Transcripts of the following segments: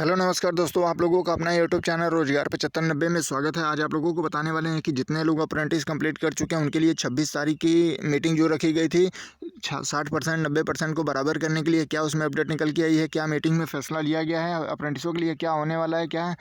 Hello नमस्कार दोस्तों, आप लोगों का अपना यूट्यूब चैनल रोजगार 7590 में स्वागत है। आज आप लोगों को बताने वाले हैं कि जितने लोग अप्रेंटिस कंप्लीट कर चुके हैं उनके लिए 26 तारीख की मीटिंग जो रखी गई थी 60% 90% को बराबर करने के लिए क्या उसमें अपडेट निकल के आई है, क्या मीटिंग में फैसला लिया गया है, अप्रेंटिसों के लिए क्या होने वाला है, क्या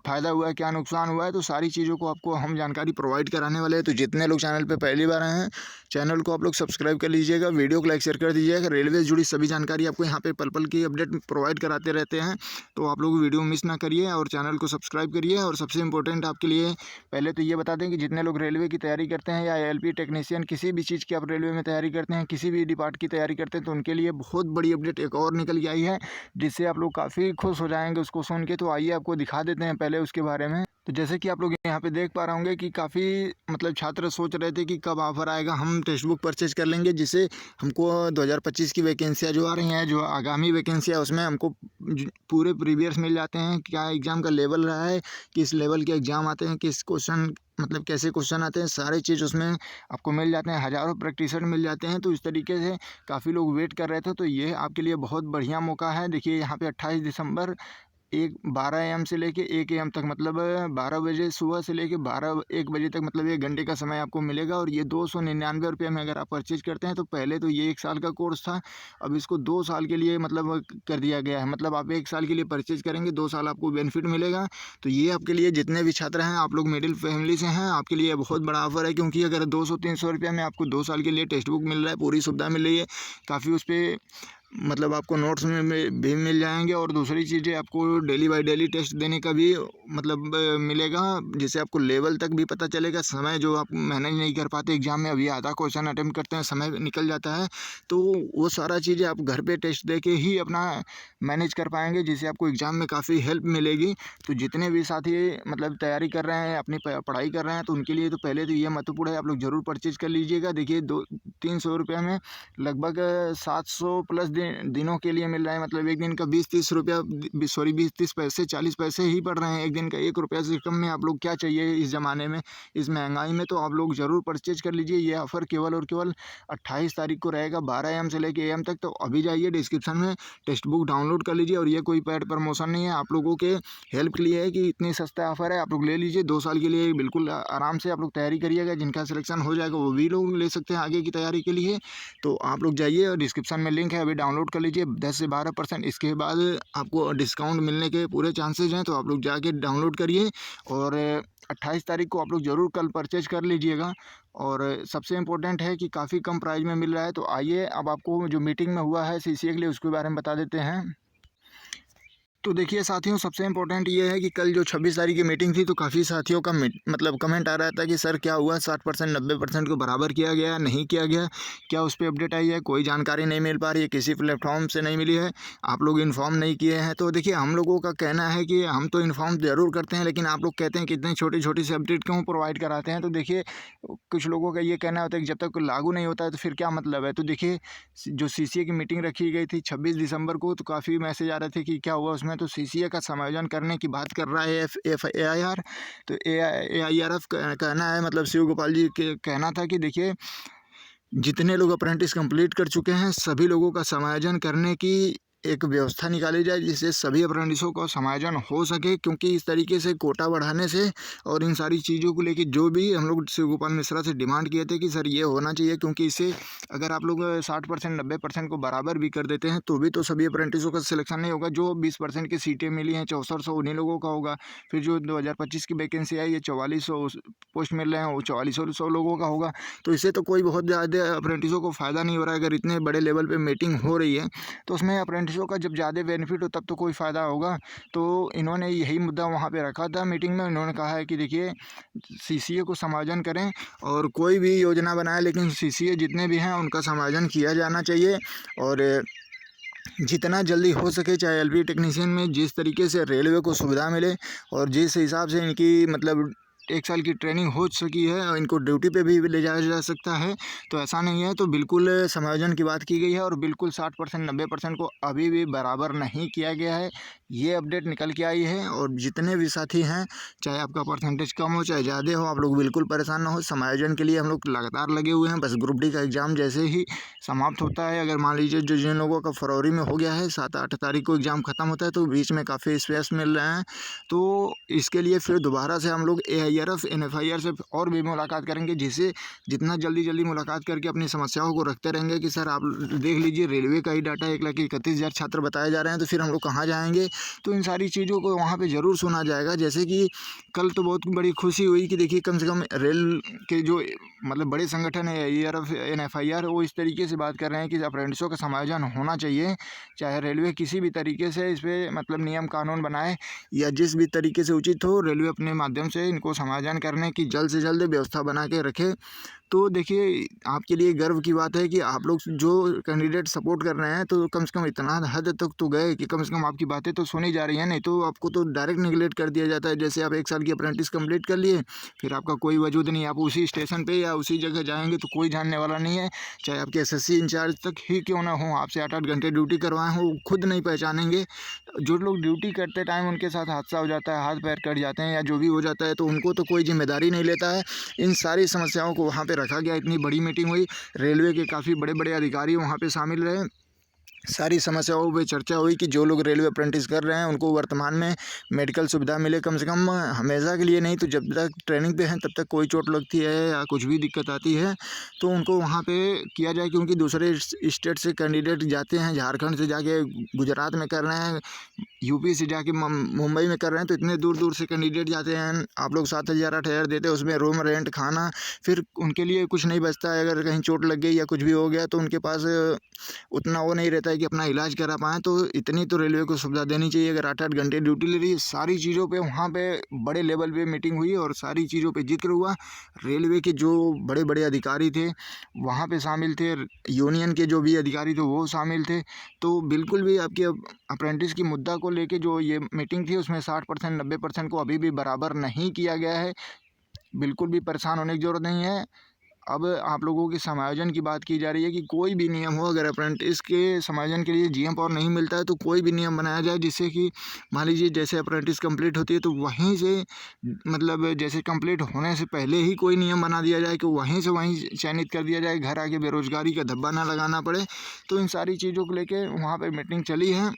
फ़ायदा हुआ है, क्या नुकसान हुआ है। तो सारी चीज़ों को आपको हम जानकारी प्रोवाइड कराने वाले हैं। तो जितने लोग चैनल पर पहली बार आए हैं, चैनल को आप लोग सब्सक्राइब कर लीजिएगा, वीडियो को लाइक शेयर कर दीजिएगा। रेलवे से जुड़ी सभी जानकारी आपको यहाँ पे पल पल की अपडेट प्रोवाइड कराते रहते हैं, तो आप लोग वीडियो मिस ना करिए और चैनल को सब्सक्राइब करिए। और सबसे इम्पोर्टेंट आपके लिए पहले तो ये बता दें कि जितने लोग रेलवे की तैयारी करते हैं या एलपी टेक्नीशियन किसी भी चीज़ की आप रेलवे में तैयारी करते हैं, किसी भी डिपार्ट की तैयारी करते हैं, तो उनके लिए बहुत बड़ी अपडेट एक और निकल के आई है, जिससे आप लोग काफ़ी खुश हो जाएंगे उसको सुन के। तो आइए आपको दिखा देते हैं पहले उसके बारे में। तो जैसे कि आप लोग यहाँ पे देख पा रहे होंगे कि काफ़ी मतलब छात्र सोच रहे थे कि कब ऑफ़र आएगा, हम टेक्स्ट बुक परचेज कर लेंगे, जिससे हमको 2025 की वैकेंसियाँ जो आ रही हैं, जो आगामी वैकेंसियाँ उसमें हमको पूरे प्रीवियस मिल जाते हैं। क्या एग्ज़ाम का लेवल रहा है, किस लेवल के एग्ज़ाम आते हैं, किस क्वेश्चन मतलब कैसे क्वेश्चन आते हैं, सारी चीज़ उसमें आपको मिल जाते हैं। हज़ारों प्रैक्टिसर मिल जाते हैं। तो इस तरीके से काफ़ी लोग वेट कर रहे थे, तो ये आपके लिए बहुत बढ़िया मौका है। देखिए यहाँ पे 28 दिसंबर 12 एम से लेके 1 एम तक, मतलब 12 बजे सुबह से लेके 1 बजे तक, मतलब 1 घंटे का समय आपको मिलेगा। और ये 299 रुपये में अगर आप परचेज करते हैं, तो पहले तो ये 1 साल का कोर्स था, अब इसको 2 साल के लिए मतलब कर दिया गया है। मतलब आप 1 साल के लिए परचेज करेंगे, 2 साल आपको बेनिफिट मिलेगा। तो ये आपके लिए जितने भी छात्र हैं, आप लोग मिडिल फैमिली से हैं, आपके लिए बहुत बड़ा ऑफर है। क्योंकि अगर 200-300 रुपये में आपको 2 साल के लिए टेक्स्ट बुक मिल रहा है, पूरी सुविधा मिल रही है, काफ़ी उस पर मतलब आपको नोट्स में भी मिल जाएंगे। और दूसरी चीज़ें आपको डेली बाय डेली टेस्ट देने का भी मतलब मिलेगा, जिससे आपको लेवल तक भी पता चलेगा। समय जो आप मैनेज नहीं कर पाते एग्जाम में, अभी आधा क्वेश्चन अटेम्प्ट करते हैं, समय निकल जाता है, तो वो सारा चीज़ें आप घर पे टेस्ट दे के ही अपना मैनेज कर पाएंगे, जिससे आपको एग्ज़ाम में काफ़ी हेल्प मिलेगी। तो जितने भी साथी मतलब तैयारी कर रहे हैं, अपनी पढ़ाई कर रहे हैं, तो उनके लिए तो पहले तो ये महत्वपूर्ण है, आप लोग ज़रूर परचेज कर लीजिएगा। देखिए 300 रुपये में लगभग 700 प्लस दिनों के लिए मिल रहा है। मतलब एक दिन का 20-30 रुपया, सॉरी 20-30 पैसे 40 पैसे ही पड़ रहे हैं एक दिन का। 1 रुपया से कम में आप लोग क्या चाहिए इस ज़माने में, इस महंगाई में। तो आप लोग ज़रूर परचेज कर लीजिए। ये ऑफ़र केवल और केवल 28 तारीख को रहेगा, 12 एम से लेके एम तक। तो अभी जाइए डिस्क्रिप्शन में टेक्स्ट बुक डाउनलोड कर लीजिए। और ये कोई पेड प्रमोशन नहीं है, आप लोगों के हेल्प के लिए है कि इतनी सस्ता ऑफ़र है, आप लोग ले लीजिए। 2 साल के लिए बिल्कुल आराम से आप लोग तैयारी करिएगा। जिनका सिलेक्शन हो जाएगा वो भी लोग ले सकते हैं आगे की तैयारी के लिए। तो आप लोग जाइए और डिस्क्रिप्शन में लिंक है, अभी डाउनलोड कर लीजिए। 10 से 12% इसके बाद आपको डिस्काउंट मिलने के पूरे चांसेज हैं, तो आप लोग जाके डाउनलोड करिए। और 28 तारीख को आप लोग ज़रूर कल परचेज कर लीजिएगा। और सबसे इम्पोर्टेंट है कि काफ़ी कम प्राइस में मिल रहा है। तो आइए अब आपको जो मीटिंग में हुआ है सीसीए के लिए, उसके बारे में बता देते हैं। तो देखिए साथियों, सबसे इम्पोर्टेंट ये है कि कल जो 26 तारीख की मीटिंग थी, तो काफ़ी साथियों का मतलब कमेंट आ रहा था कि सर क्या हुआ, 60% 90% को बराबर किया गया, नहीं किया गया, क्या उस पर अपडेट आई है? कोई जानकारी नहीं मिल पा रही है, किसी प्लेटफॉर्म से नहीं मिली है, आप लोग इन्फॉर्म नहीं किए हैं। तो देखिए हम लोगों का कहना है कि हम तो इन्फॉर्म ज़रूर करते हैं, लेकिन आप लोग कहते हैं कि इतनी छोटी छोटी सी अपडेट क्यों प्रोवाइड कराते हैं। तो देखिए कुछ लोगों का ये कहना होता है कि जब तक लागू नहीं होता है तो फिर क्या मतलब है। तो देखिए जो सीसीए की मीटिंग रखी गई थी 26 दिसंबर को, तो काफ़ी मैसेज आ रहे थे कि क्या हुआ उसमें। तो सीसीए का समायोजन करने की बात कर रहा है एआईआर। तो एआईआरएफ कहना है, मतलब शिव गोपाल जी के कहना था कि देखिए जितने लोग अप्रेंटिस कंप्लीट कर चुके हैं, सभी लोगों का समायोजन करने की एक व्यवस्था निकाली जाए, जिससे सभी अप्रेंटिसों का समायोजन हो सके। क्योंकि इस तरीके से कोटा बढ़ाने से और इन सारी चीज़ों को लेके जो भी हम लोग शिव गोपाल मिश्रा से डिमांड किए थे कि सर ये होना चाहिए, क्योंकि इससे अगर आप लोग 60% 90% को बराबर भी कर देते हैं, तो भी तो सभी अप्रेंटिसों का सिलेक्शन नहीं होगा। जो 20% की सीटें मिली हैं 6400, उन्हीं लोगों का होगा। फिर जो 2025 की वैकेंसी आई है 4400 पोस्ट मिल रहे हैं, वो 4400 लोगों का होगा। तो इससे तो कोई बहुत ज़्यादा अप्रेंटिसों को फ़ायदा नहीं हो रहा है। अगर इतने बड़े लेवल पर मीटिंग हो रही है, तो उसमें अप्रेंटिसों का जब ज़्यादा बेनिफिट हो तब तो कोई फ़ायदा होगा। तो इन्होंने यही मुद्दा वहाँ पे रखा था मीटिंग में। इन्होंने कहा है कि देखिए सीसीए को समायोजन करें और कोई भी योजना बनाए, लेकिन सीसीए जितने भी हैं उनका समायोजन किया जाना चाहिए। और जितना जल्दी हो सके, चाहे एलपी टेक्नीशियन में जिस तरीके से रेलवे को सुविधा मिले और जिस हिसाब से इनकी मतलब 1 साल की ट्रेनिंग हो चुकी है और इनको ड्यूटी पे भी ले जाया जा सकता है। तो ऐसा नहीं है, तो बिल्कुल समायोजन की बात की गई है और बिल्कुल 60% 90% को अभी भी बराबर नहीं किया गया है। ये अपडेट निकल के आई है और जितने भी साथी हैं, चाहे आपका परसेंटेज कम हो चाहे ज़्यादा हो, आप लोग बिल्कुल परेशान ना हो। समायोजन के लिए हम लोग लगातार लगे हुए हैं। बस ग्रुप डी का एग्ज़ाम जैसे ही समाप्त होता है, अगर मान लीजिए जो जिन लोगों का फरवरी में हो गया है, 7-8 तारीख को एग्ज़ाम ख़त्म होता है, तो बीच में काफ़ी स्पेस मिल रहे हैं। तो इसके लिए फिर दोबारा से हम लोग AIRF NFIR से और भी मुलाकात करेंगे, जिससे जितना जल्दी मुलाकात करके अपनी समस्याओं को रखते रहेंगे कि सर आप देख लीजिए रेलवे का ही डाटा 1,31,000 छात्र बताए जा रहे हैं, तो फिर हम लोग कहाँ जाएँगे? तो इन सारी चीज़ों को वहाँ पे ज़रूर सुना जाएगा। जैसे कि कल तो बहुत बड़ी खुशी हुई कि देखिए कम से कम रेल के जो मतलब बड़े संगठन है AIRF NFIR, वो इस तरीके से बात कर रहे हैं कि अप्रेंटिसों का समायोजन होना चाहिए। चाहे रेलवे किसी भी तरीके से इस पे मतलब नियम कानून बनाए या जिस भी तरीके से उचित हो, रेलवे अपने माध्यम से इनको समायोजन करने की जल्द से जल्द व्यवस्था बना के रखे। तो देखिए आपके लिए गर्व की बात है कि आप लोग जो कैंडिडेट सपोर्ट कर रहे हैं, तो कम से कम इतना हद तक तो गए कि कम से कम आपकी बातें तो सुनी जा रही हैं। नहीं तो आपको तो डायरेक्ट निगलेक्ट कर दिया जाता है। जैसे आप 1 साल की अप्रेंटिस कंप्लीट कर लिए, फिर आपका कोई वजूद नहीं, आप उसी स्टेशन पे या उसी जगह जाएंगे तो कोई जानने वाला नहीं है। चाहे आपके SSC इंचार्ज तक ही क्यों ना हो, आपसे 8-8 घंटे ड्यूटी करवाए हों, वो खुद नहीं पहचानेंगे। जो लोग ड्यूटी करते टाइम उनके साथ हादसा हो जाता है, हाथ पैर कट जाते हैं या जो भी हो जाता है, तो उनको तो कोई जिम्मेदारी नहीं लेता है। इन सारी समस्याओं को वहाँ पे रखा गया। इतनी बड़ी मीटिंग हुई, रेलवे के काफ़ी बड़े अधिकारी वहाँ पे शामिल रहे। सारी समस्याओं पे चर्चा हुई कि जो लोग रेलवे अप्रेंटिस कर रहे हैं उनको वर्तमान में मेडिकल सुविधा मिले, कम से कम हमेशा के लिए नहीं तो जब तक ट्रेनिंग पे हैं तब तक कोई चोट लगती है या कुछ भी दिक्कत आती है तो उनको वहाँ पे किया जाए। क्योंकि दूसरे स्टेट से कैंडिडेट जाते हैं, झारखंड से जाके गुजरात में कर रहे हैं, यूपी से जाके मुंबई में कर रहे हैं, तो इतने दूर दूर से कैंडिडेट जाते हैं। आप लोग 7,000 8,000 देते हैं, उसमें रूम रेंट खाना, फिर उनके लिए कुछ नहीं बचता है। अगर कहीं चोट लग गई या कुछ भी हो गया तो उनके पास उतना वो नहीं रहता है कि अपना इलाज करा पाएँ। तो इतनी तो रेलवे को सुविधा देनी चाहिए। अगर 8-8 घंटे ड्यूटी ले रही है, सारी चीज़ों पे वहाँ पे बड़े लेवल पे मीटिंग हुई और सारी चीज़ों पे जिक्र हुआ। रेलवे के जो बड़े अधिकारी थे वहाँ पे शामिल थे, यूनियन के जो भी अधिकारी थे वो शामिल थे। तो बिल्कुल भी आपके अप्रेंटिस की मुद्दा को लेके जो ये मीटिंग थी उसमें 60% 90% को अभी भी बराबर नहीं किया गया है। बिल्कुल भी परेशान होने की ज़रूरत नहीं है। अब आप लोगों के समायोजन की बात की जा रही है कि कोई भी नियम हो, अगर अप्रेंटिस के समायोजन के लिए GM पावर नहीं मिलता है तो कोई भी नियम बनाया जाए, जिससे कि मान लीजिए जैसे अप्रेंटिस कंप्लीट होती है तो वहीं से मतलब जैसे कंप्लीट होने से पहले ही कोई नियम बना दिया जाए कि वहीं से वहीं चयनित कर दिया जाए, घर आके बेरोजगारी का धब्बा ना लगाना पड़े। तो इन सारी चीज़ों को लेके वहाँ पर मीटिंग चली है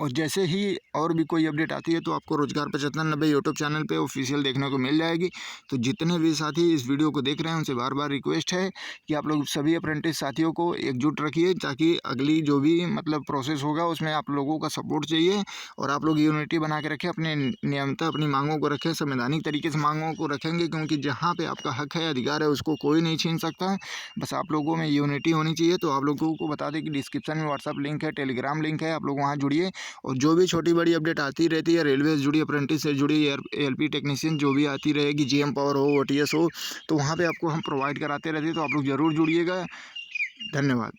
और जैसे ही और भी कोई अपडेट आती है तो आपको रोजगार 9590 यूट्यूब चैनल पे ऑफिशियल देखने को मिल जाएगी। तो जितने भी साथी इस वीडियो को देख रहे हैं उनसे बार बार रिक्वेस्ट है कि आप लोग सभी अप्रेंटिस साथियों को एकजुट रखिए, ताकि अगली जो भी मतलब प्रोसेस होगा उसमें आप लोगों का सपोर्ट चाहिए और आप लोग यूनिटी बना के रखें, अपने नियमतः अपनी मांगों को रखें, संवैधानिक तरीके से मांगों को रखेंगे, क्योंकि जहाँ पर आपका हक है, अधिकार है, उसको कोई नहीं छीन सकता है। बस आप लोगों में यूनिटी होनी चाहिए। तो आप लोगों को बता दें कि डिस्क्रिप्शन में व्हाट्सअप लिंक है, टेलीग्राम लिंक है, आप लोग वहाँ जुड़िए और जो भी छोटी बड़ी अपडेट आती रहती है, रेलवे से जुड़ी, अप्रेंटिस से जुड़ी, LP टेक्नीशियन जो भी आती रहेगी, GM पावर हो, OTS हो, तो वहाँ पे आपको हम प्रोवाइड कराते रहते हैं। तो आप लोग ज़रूर जुड़िएगा। धन्यवाद।